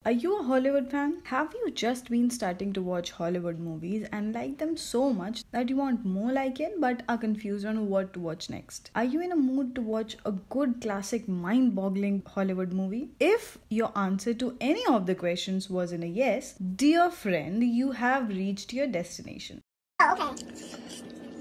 Are you a Hollywood fan? Have you just been starting to watch Hollywood movies and like them so much that you want more like it but are confused on what to watch next? Are you in a mood to watch a good classic mind boggling Hollywood movie? If your answer to any of the questions was in a yes, dear friend, you have reached your destination. Oh, okay.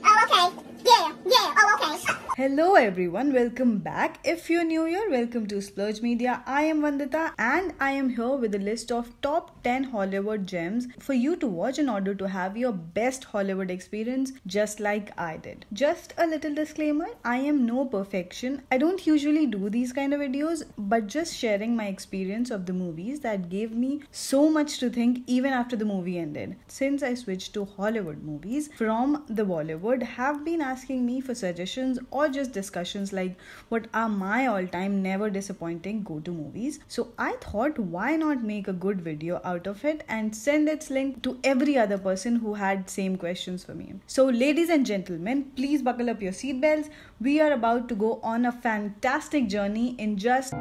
Oh, okay. Yeah. Oh, okay. Hello everyone, welcome back. If you're new here, welcome to Splurge Media. I am Vandita and I am here with a list of top 10 Hollywood gems for you to watch in order to have your best Hollywood experience just like I did. Just a little disclaimer, I am no perfection. I don't usually do these kind of videos, but just sharing my experience of the movies that gave me so much to think even after the movie ended. Since I switched to Hollywood movies from the Bollywood, have been asking me for suggestions or just discussions like what are my all-time never disappointing go-to movies. So I thought why not make a good video out of it and send its link to every other person who had same questions for me. So ladies and gentlemen, please buckle up your seatbelts. We are about to go on a fantastic journey in just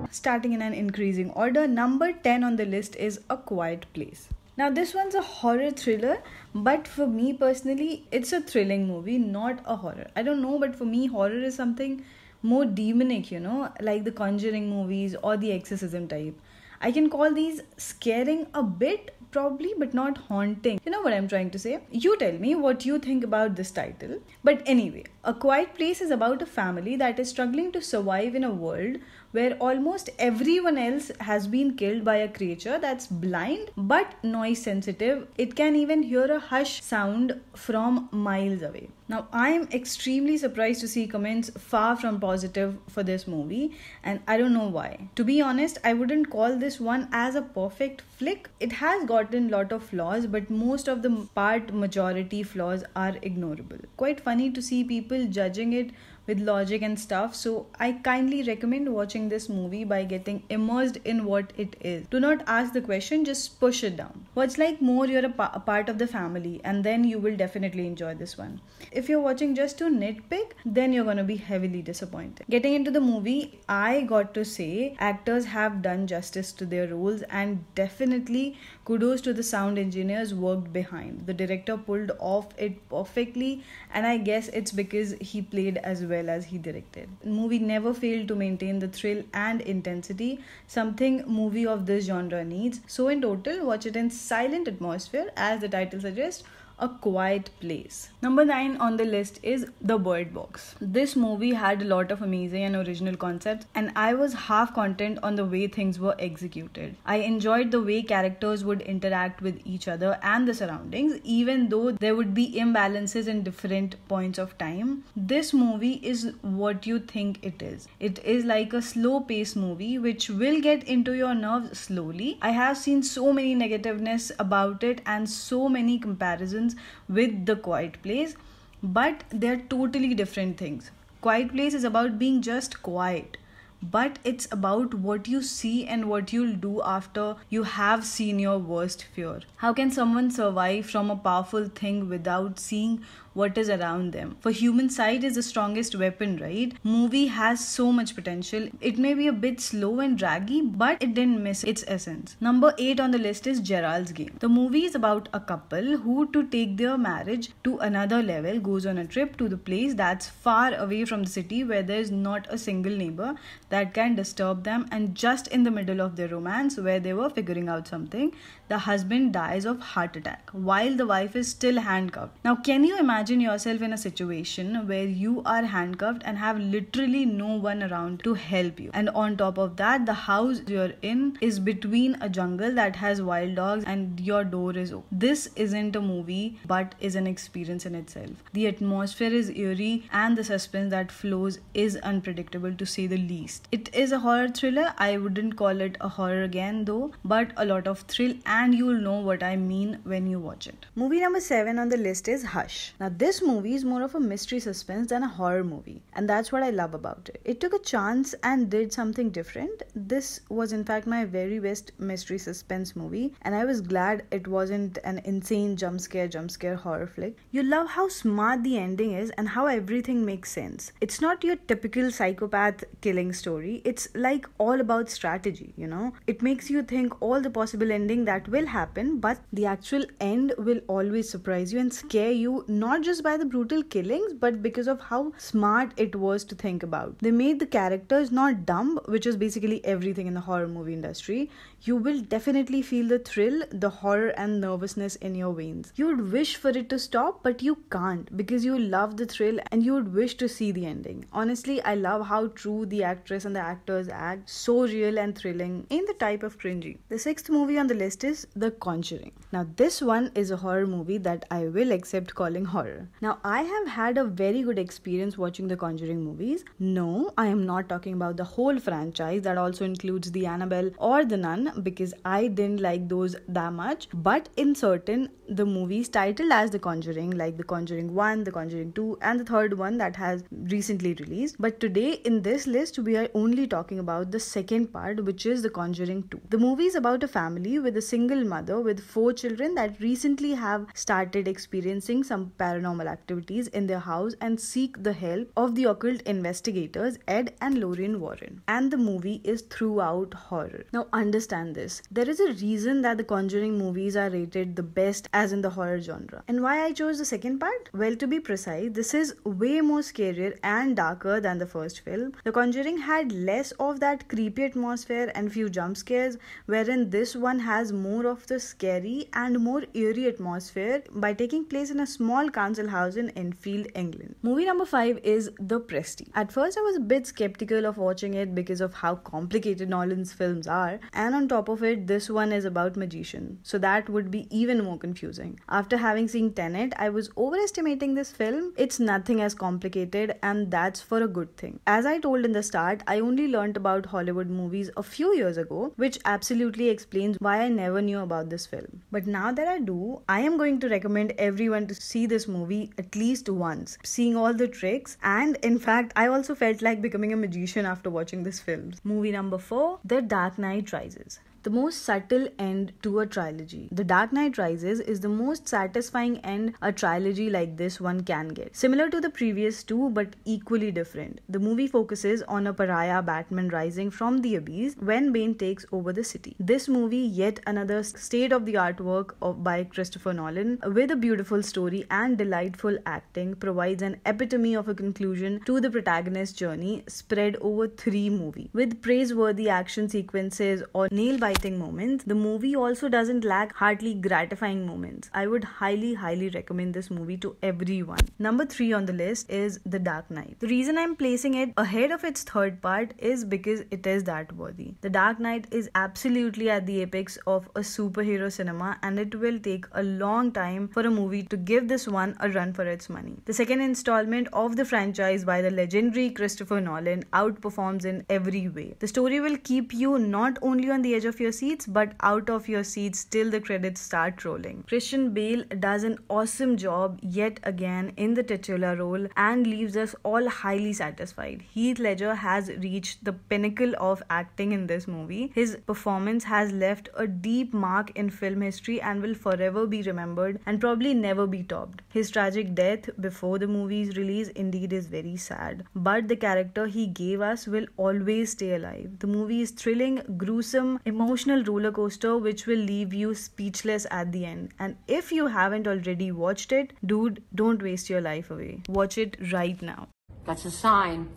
starting in an increasing order. Number 10 on the list is A Quiet Place. Now, this one's a horror thriller, but for me personally, it's a thrilling movie, not a horror. I don't know, but for me, horror is something more demonic, like the Conjuring movies or the Exorcism type. I can call these scaring a bit, probably, but not haunting. You know what I'm trying to say? You tell me what you think about this title. But anyway, A Quiet Place is about a family that is struggling to survive in a world where almost everyone else has been killed by a creature that's blind but noise sensitive. It can even hear a hush sound from miles away. Now, I am extremely surprised to see comments far from positive for this movie, and I don't know why. To be honest, I wouldn't call this one as a perfect flick. It has gotten a lot of flaws, but most of the majority flaws are ignorable. Quite funny to see people judging it with logic and stuff, so I kindly recommend watching this movie by getting immersed in what it is. Do not ask the question, just push it down. Watch like more you're a part of the family, and then you will definitely enjoy this one. If you're watching just to nitpick, then you're gonna be heavily disappointed. Getting into the movie, I got to say actors have done justice to their roles, and definitely kudos to the sound engineers worked behind. The director pulled off it perfectly, and I guess it's because he played as well as he directed. The movie never failed to maintain the thrill and intensity, something movie of this genre needs. So in total, watch it in silent atmosphere, as the title suggests, A Quiet Place. Number 9 on the list is The Bird Box. This movie had a lot of amazing and original concepts, and I was half content on the way things were executed. I enjoyed the way characters would interact with each other and the surroundings, even though there would be imbalances in different points of time. This movie is what you think it is. It is like a slow-paced movie which will get into your nerves slowly. I have seen so many negativeness about it and so many comparisons with The Quiet Place, but they're totally different things. Quiet Place is about being just quiet, but it's about what you see and what you'll do after you have seen your worst fear. How can someone survive from a powerful thing without seeing what is around them? For human sight is the strongest weapon, right? Movie has so much potential. It may be a bit slow and draggy, but it didn't miss its essence. Number 8 on the list is Gerald's Game. The movie is about a couple who, to take their marriage to another level, goes on a trip to the place that's far away from the city where there's not a single neighbor that can disturb them, and just in the middle of their romance where they were figuring out something, the husband dies of heart attack while the wife is still handcuffed. Now, can you imagine yourself in a situation where you are handcuffed and have literally no one around to help you? And on top of that, the house you're in is between a jungle that has wild dogs and your door is open. This isn't a movie but is an experience in itself. The atmosphere is eerie and the suspense that flows is unpredictable, to say the least. It is a horror thriller. I wouldn't call it a horror again though, but a lot of thrill, and you'll know what I mean when you watch it. Movie number 7 on the list is Hush. Now this movie is more of a mystery suspense than a horror movie, and that's what I love about it. It took a chance and did something different. This was in fact my very best mystery suspense movie, and I was glad it wasn't an insane jump scare horror flick. You love how smart the ending is and how everything makes sense. It's not your typical psychopath killing story. It's like all about strategy, you know? It makes you think all the possible ending that will happen, but the actual end will always surprise you and scare you, not just by the brutal killings, but because of how smart it was to think about. They made the characters not dumb, which is basically everything in the horror movie industry. You will definitely feel the thrill, the horror, and nervousness in your veins. You would wish for it to stop, but you can't because you love the thrill and you would wish to see the ending. Honestly, I love how true the actress and the actors act, so real and thrilling in the type of cringy. The sixth movie on the list is The Conjuring. Now, this one is a horror movie that I will accept calling horror. Now, I have had a very good experience watching the Conjuring movies. No, I am not talking about the whole franchise that also includes the Annabelle or the Nun, because I didn't like those that much, but in certain the movies titled as The Conjuring, like The Conjuring 1, The Conjuring 2, and the third one that has recently released. But today in this list we are only talking about the second part, which is The Conjuring 2. The movie is about a family with a single mother with 4 children that recently have started experiencing some paranormal activities in their house and seek the help of the occult investigators Ed and Lorraine Warren. And the movie is throughout horror. Now understand this. There is a reason that the Conjuring movies are rated the best as in the horror genre. And why I chose the second part? Well, to be precise, this is way more scarier and darker than the first film. The Conjuring had less of that creepy atmosphere and few jump scares, wherein this one has more of the scary and more eerie atmosphere by taking place in a small council house in Enfield, England. Movie number 5 is The Prestige. At first I was a bit skeptical of watching it because of how complicated Nolan's films are, and on top of it, this one is about magician, so that would be even more confusing. After having seen Tenet, I was overestimating this film. It's nothing as complicated, and that's for a good thing. As I told in the start, I only learned about Hollywood movies a few years ago, which absolutely explains why I never knew about this film. But now that I do, I am going to recommend everyone to see this movie at least once, seeing all the tricks, and in fact, I also felt like becoming a magician after watching this film. Movie number 4, The Dark Knight Rises. The most subtle end to a trilogy. The Dark Knight Rises is the most satisfying end a trilogy like this one can get. Similar to the previous two, but equally different. The movie focuses on a pariah Batman rising from the abyss when Bane takes over the city. This movie, yet another state-of-the-art work by Christopher Nolan, with a beautiful story and delightful acting, provides an epitome of a conclusion to the protagonist's journey spread over 3 movies. With praiseworthy action sequences or nail-biting moments, the movie also doesn't lack heartily gratifying moments. I would highly recommend this movie to everyone. Number 3 on the list is The Dark Knight. The reason I'm placing it ahead of its third part is because it is that worthy. The Dark Knight is absolutely at the apex of a superhero cinema, and it will take a long time for a movie to give this one a run for its money. The second installment of the franchise by the legendary Christopher Nolan outperforms in every way. The story will keep you not only on the edge of your seats but out of your seats till the credits start rolling. Christian Bale does an awesome job yet again in the titular role and leaves us all highly satisfied. Heath Ledger has reached the pinnacle of acting in this movie. His performance has left a deep mark in film history and will forever be remembered and probably never be topped. His tragic death before the movie's release indeed is very sad, but the character he gave us will always stay alive. The movie is thrilling, gruesome, emotional roller coaster which will leave you speechless at the end. And if you haven't already watched it, dude, don't waste your life away. Watch it right now. That's a sign.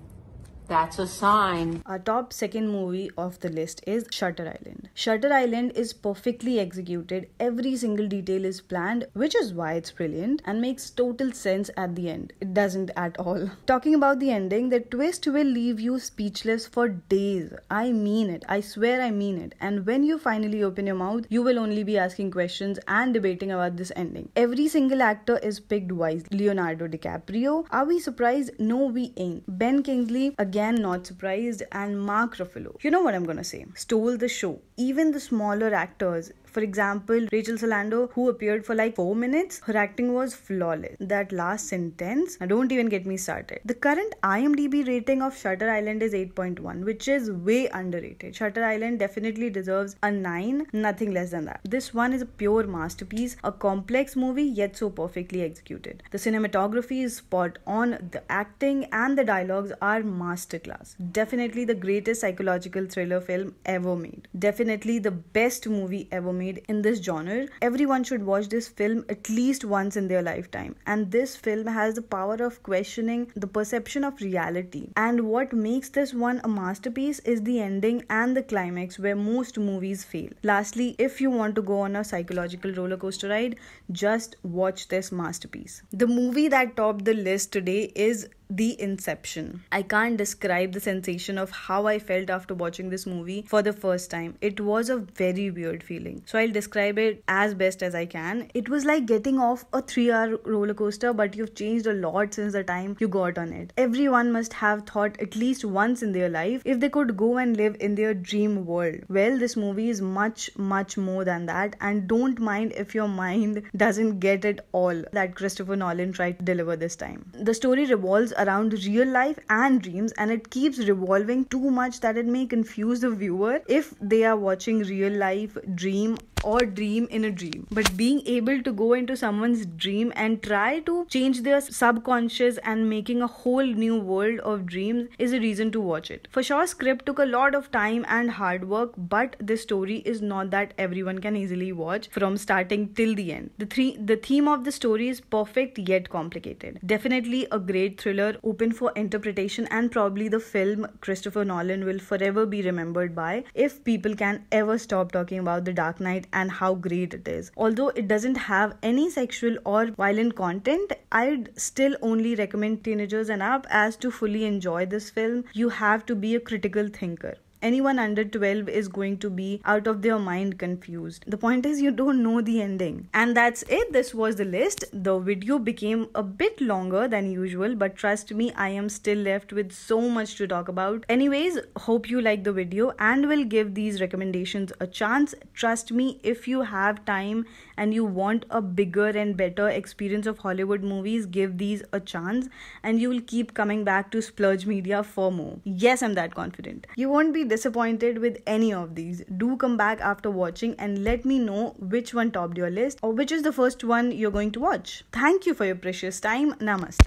That's a sign. Our top second movie of the list is Shutter Island. Shutter Island is perfectly executed. Every single detail is planned, which is why it's brilliant and makes total sense at the end. It doesn't at all. Talking about the ending, the twist will leave you speechless for days. I mean it. I swear I mean it. And when you finally open your mouth, you will only be asking questions and debating about this ending. Every single actor is picked wisely. Leonardo DiCaprio. Are we surprised? No, we ain't. Ben Kingsley, again not surprised, and Mark Ruffalo, you know what I'm gonna say, stole the show. Even the smaller actors For example, Rachel Solando, who appeared for like 4 minutes, her acting was flawless. That last sentence, don't even get me started. The current IMDb rating of Shutter Island is 8.1, which is way underrated. Shutter Island definitely deserves a 9, nothing less than that. This one is a pure masterpiece, a complex movie yet so perfectly executed. The cinematography is spot on, the acting and the dialogues are masterclass. Definitely the greatest psychological thriller film ever made. Definitely the best movie ever made in this genre. Everyone should watch this film at least once in their lifetime. And this film has the power of questioning the perception of reality. And what makes this one a masterpiece is the ending and the climax, where most movies fail. Lastly, if you want to go on a psychological roller coaster ride, just watch this masterpiece. The movie that topped the list today is The Inception. I can't describe the sensation of how I felt after watching this movie for the first time. It was a very weird feeling. So I'll describe it as best as I can. It was like getting off a 3-hour roller coaster, but you've changed a lot since the time you got on it. Everyone must have thought at least once in their life if they could go and live in their dream world. Well, this movie is much more than that, and don't mind if your mind doesn't get it all that Christopher Nolan tried to deliver this time. The story revolves around real life and dreams, and it keeps revolving too much that it may confuse the viewer if they are watching real life, dream, or dream in a dream. But being able to go into someone's dream and try to change their subconscious and making a whole new world of dreams is a reason to watch it. For sure, script took a lot of time and hard work, but this story is not that everyone can easily watch from starting till the end. The theme of the story is perfect yet complicated. Definitely a great thriller, open for interpretation, and probably the film Christopher Nolan will forever be remembered by if people can ever stop talking about The Dark Knight and how great it is. Although it doesn't have any sexual or violent content, I'd still only recommend teenagers and up, as to fully enjoy this film, you have to be a critical thinker. Anyone under 12 is going to be out of their mind confused. The point is, you don't know the ending. And that's it. This was the list. The video became a bit longer than usual, but trust me, I am still left with so much to talk about. Anyways, hope you like the video and will give these recommendations a chance. Trust me, if you have time and you want a bigger and better experience of Hollywood movies, give these a chance and you will keep coming back to Splurge Media for more. Yes, I'm that confident. You won't be disappointed with any of these. Do come back after watching and let me know which one topped your list or which is the first one you're going to watch. Thank you for your precious time. Namaste.